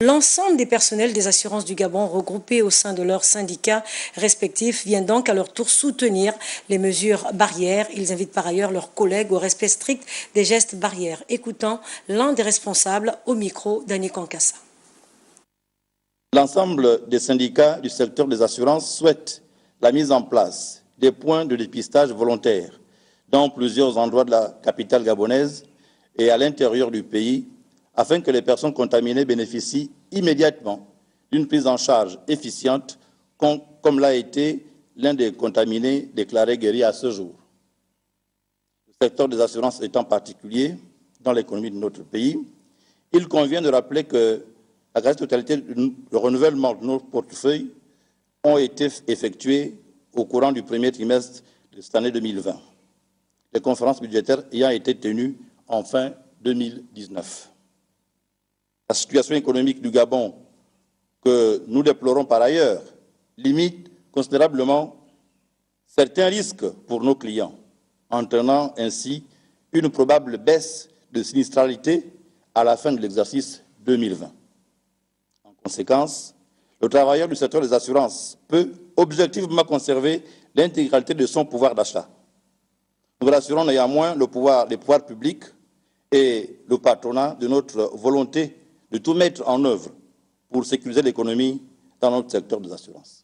L'ensemble des personnels des assurances du Gabon regroupés au sein de leurs syndicats respectifs vient donc à leur tour soutenir les mesures barrières. Ils invitent par ailleurs leurs collègues au respect strict des gestes barrières. Écoutons l'un des responsables au micro d'Annie Kankassa. L'ensemble des syndicats du secteur des assurances souhaitent la mise en place des points de dépistage volontaires dans plusieurs endroits de la capitale gabonaise et à l'intérieur du pays, afin que les personnes contaminées bénéficient immédiatement d'une prise en charge efficiente, comme l'a été l'un des contaminés déclaré guéri à ce jour. Le secteur des assurances étant particulier dans l'économie de notre pays, il convient de rappeler que la quasi-totalité du renouvellement de nos portefeuilles ont été effectués au courant du premier trimestre de cette année 2020, les conférences budgétaires ayant été tenues en fin 2019. La situation économique du Gabon, que nous déplorons par ailleurs, limite considérablement certains risques pour nos clients, entraînant ainsi une probable baisse de sinistralité à la fin de l'exercice 2020. En conséquence, le travailleur du secteur des assurances peut objectivement conserver l'intégralité de son pouvoir d'achat. Nous rassurons néanmoins les pouvoirs publics et le patronat de notre volonté de tout mettre en œuvre pour sécuriser l'économie dans notre secteur des assurances.